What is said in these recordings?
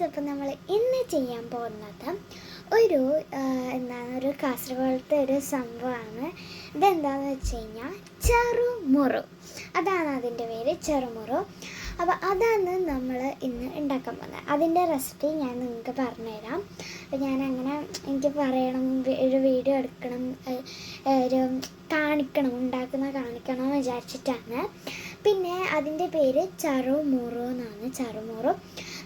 Friends, അപ്പം നമ്മൾ ഇന്ന് ചെയ്യാൻ പോകുന്നത് ഒരു കാസർഗോഡത്തെ ഒരു സംഭവമാണ്. ഇതെന്താണെന്ന് വെച്ച് കഴിഞ്ഞാൽ ചെറുമുറു. അതാണ് അതിൻ്റെ പേര്, ചെറുമുറു. അപ്പോൾ അതാണ് നമ്മൾ ഇന്ന് ഉണ്ടാക്കാൻ പോകുന്നത്. അതിൻ്റെ റെസിപ്പി ഞാൻ നിങ്ങൾക്ക് പറഞ്ഞുതരാം. അപ്പോൾ എനിക്ക് പറയണം, ഒരു വീഡിയോ എടുക്കണം, കാണിക്കണം എന്ന് വിചാരിച്ചിട്ടാണ്. പിന്നെ അതിൻ്റെ പേര് ചെറുമുറു എന്നാണ്. ചെറുമുറു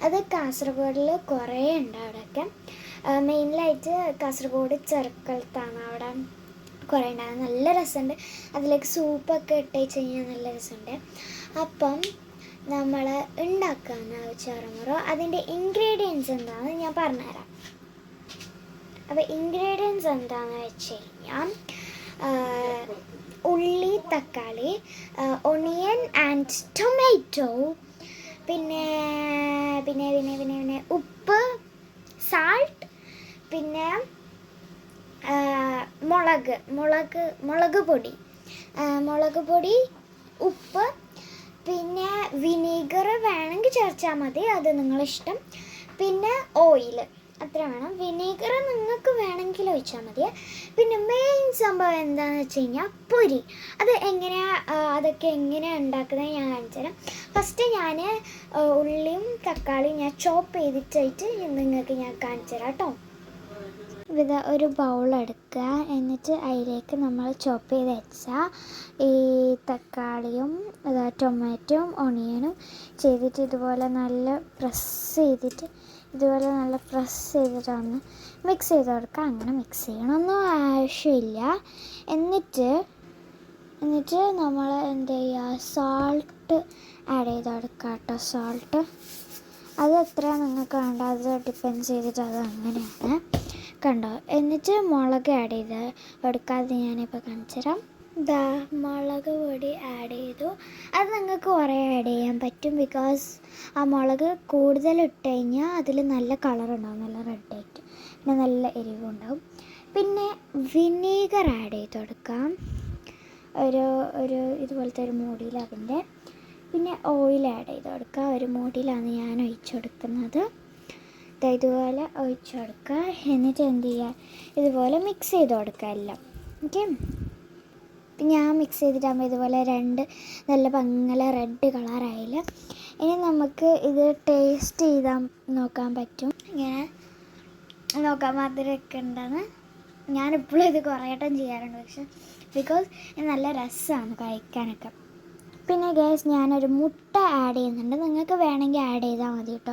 അത് കാസർഗോഡിൽ കുറേ ഉണ്ട്. അവിടെയൊക്കെ മെയിനായിട്ട് കാസർഗോഡ് ചെറുക്കളത്താണ്. അവിടെ കുറേ ഉണ്ടാകും. നല്ല രസമുണ്ട്. അതിലേക്ക് സൂപ്പൊക്കെ ഇട്ട് വെച്ച് കഴിഞ്ഞാൽ നല്ല രസമുണ്ട്. അപ്പം നമ്മൾ ഉണ്ടാക്കാന്ന് ചെറുമുറു. അതിൻ്റെ ഇൻഗ്രീഡിയൻസ് എന്താണെന്ന് ഞാൻ പറഞ്ഞുതരാം. അപ്പോൾ ഇൻഗ്രീഡിയൻസ് എന്താണെന്ന് വെച്ച് കഴിഞ്ഞാൽ ഉള്ളി, തക്കാളി, ഒണിയൻ ആൻഡ് ടൊമാറ്റോ, പിന്നെ ഉപ്പ്, സാൾട്ട്, പിന്നെ മുളക് പൊടി, ഉപ്പ്, പിന്നെ വിനീഗർ വേണമെങ്കിൽ ചേർച്ചാൽ മതി, അത് നിങ്ങളിഷ്ടം. പിന്നെ ഓയിൽ അത്ര വേണം. വിനീഗർ നിങ്ങൾക്ക് വേണമെങ്കിൽ ഒഴിച്ചാൽ മതി. പിന്നെ മെയിൻ സംഭവം എന്താണെന്ന് വെച്ച് കഴിഞ്ഞാൽ പൊരി. അതൊക്കെ എങ്ങനെയാണ് ഉണ്ടാക്കുന്നത് ഞാൻ കാണിച്ചു തരാം. ഫസ്റ്റ് ഞാൻ ഉള്ളിയും തക്കാളിയും ഞാൻ ചോപ്പ് ചെയ്തിട്ടായിട്ട് നിങ്ങൾക്ക് ഞാൻ കാണിച്ചു തരാം കേട്ടോ. ഒരു ബൗളെടുക്കുക, എന്നിട്ട് അതിലേക്ക് നമ്മൾ ചോപ്പ് ചെയ്ത് വെച്ചാൽ ഈ തക്കാളിയും ടൊമാറ്റോയും ഒണിയനും ചെയ്തിട്ട് ഇതുപോലെ നല്ല പ്രസ് ചെയ്തിട്ടാണ് മിക്സ് ചെയ്ത് കൊടുക്കുക. അങ്ങനെ മിക്സ് ചെയ്യണമൊന്നും ആവശ്യമില്ല. എന്നിട്ട് നമ്മൾ എന്ത് ചെയ്യുക, സാൾട്ട് ആഡ് ചെയ്ത് കൊടുക്കുക കേട്ടോ. സാൾട്ട് അത് എത്രയാണ് നിങ്ങൾക്ക് വേണ്ട, അത് ഡിപ്പെൻഡ് ചെയ്തിട്ട് അത് അങ്ങനെയാണ് കണ്ടോ. എന്നിട്ട് മുളക് ആഡ് ചെയ്ത് കൊടുക്കാതെ ഞാനിപ്പോൾ കാണിച്ചു തരാം. മുളക് പൊടി ആഡ് ചെയ്തു. അത് നിങ്ങൾക്ക് കുറേ ആഡ് ചെയ്യാൻ പറ്റും, ബിക്കോസ് ആ മുളക് കൂടുതൽ ഇട്ട് കഴിഞ്ഞാൽ അതിൽ നല്ല കളറുണ്ടാവും, നല്ല റെഡായിട്ട്, പിന്നെ നല്ല എരിവുണ്ടാവും. പിന്നെ വിനീഗർ ആഡ് ചെയ്ത് കൊടുക്കാം, ഒരു ഇതുപോലത്തെ ഒരു മൂടിയിൽ അതിൻ്റെ. പിന്നെ ഓയിൽ ആഡ് ചെയ്ത് കൊടുക്കുക, ഒരു മൂടിയിലാണ് ഞാൻ ഒഴിച്ചു കൊടുക്കുന്നത്. ഇതുപോലെ ഒഴിച്ചു കൊടുക്കുക. എന്നിട്ട് എന്ത് ചെയ്യുക, ഇതുപോലെ മിക്സ് ചെയ്ത് കൊടുക്കുക എല്ലാം. ഓക്കെ, ഞാൻ മിക്സ് ചെയ്തിട്ടാകുമ്പോൾ ഇതുപോലെ നല്ല ഭംഗിയുള്ള റെഡ് കളറായില്ല. ഇനി നമുക്ക് ഇത് ടേസ്റ്റ് ചെയ്താൽ നോക്കാൻ പറ്റും. ഇങ്ങനെ നോക്കാൻ മധുരമൊക്കെ ഉണ്ടെന്ന്. ഞാനിപ്പോഴും ഇത് കുറേ വട്ടം ചെയ്യാറുണ്ട്, പക്ഷെ ബിക്കോസ് ഇത് നല്ല രസമാണ് കഴിക്കാനൊക്കെ. പിന്നെ ഗൈസ്, ഞാനൊരു മുട്ട ആഡ് ചെയ്യുന്നുണ്ട്. നിങ്ങൾക്ക് വേണമെങ്കിൽ ആഡ് ചെയ്താൽ മതി കേട്ടോ,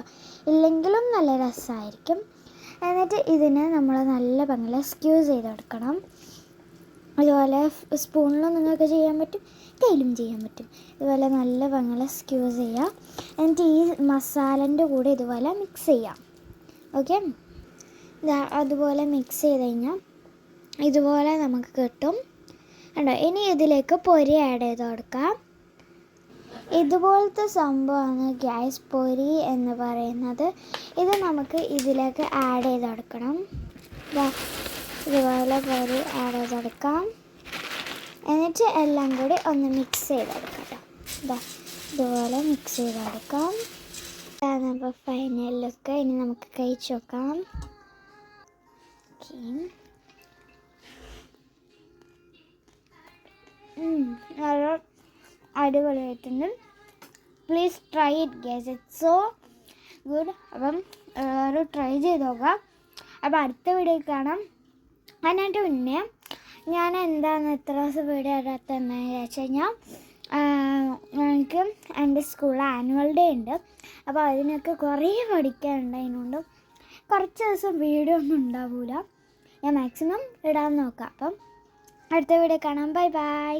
ഇല്ലെങ്കിലും നല്ല രസമായിരിക്കും. എന്നിട്ട് ഇതിനെ നമ്മൾ നല്ല ഭംഗിയിൽ സ്ക്യൂസ് ചെയ്ത് കൊടുക്കണം. അതുപോലെ സ്പൂണിലും നിങ്ങൾക്ക് ചെയ്യാൻ പറ്റും, കയ്യിലും ചെയ്യാൻ പറ്റും. ഇതുപോലെ നല്ല ഭംഗിയിൽ സ്ക്യൂസ് ചെയ്യുക. എന്നിട്ട് ഈ മസാലൻ്റെ കൂടെ ഇതുപോലെ മിക്സ് ചെയ്യാം. ഓക്കെ, അതുപോലെ മിക്സ് ചെയ്ത് കഴിഞ്ഞാൽ ഇതുപോലെ നമുക്ക് കിട്ടും കണ്ടോ. ഇനി ഇതിലേക്ക് പൊരി ആഡ് ചെയ്ത് കൊടുക്കാം. ഇതുപോലത്തെ സംഭവമാണ് ഗ്യാസ് പൊരി എന്ന് പറയുന്നത്. ഇത് നമുക്ക് ഇതിലേക്ക് ആഡ് ചെയ്ത് കൊടുക്കണം. ഇതുപോലെ പൊരി ആഡ് ചെയ്ത് കൊടുക്കാം. എന്നിട്ട് എല്ലാം കൂടി ഒന്ന് മിക്സ് ചെയ്ത് കൊടുക്കാം. ഇതുപോലെ മിക്സ് ചെയ്ത് കൊടുക്കാം. അപ്പോൾ ഫൈനൽ ലുക്ക്. ഇനി നമുക്ക് കഴിച്ച് നോക്കാം. അടിപൊളിയായിട്ടുണ്ട്. Please try it guys, it's so good. അപ്പം ട്രൈ ചെയ്ത് നോക്കാം. അപ്പോൾ അടുത്ത വീഡിയോ കാണാം. അതിനായിട്ട് മുന്നേ ഞാൻ എന്താണ് ഇത്ര ദിവസം വീഡിയോ ഇടാത്തതെന്ന് വെച്ച് കഴിഞ്ഞാൽ എനിക്ക് എൻ്റെ സ്കൂളിൽ ആനുവൽ ഡേ ഉണ്ട്. അപ്പോൾ അതിനൊക്കെ കുറേ പഠിക്കാനുണ്ട്. അതിനുകൊണ്ട് കുറച്ച് ദിവസം വീഡിയോ ഒന്നും ഉണ്ടാവില്ല. ഞാൻ മാക്സിമം ഇടാൻ നോക്കാം. അപ്പം അടുത്ത വീഡിയോ കാണാം. Bye bye.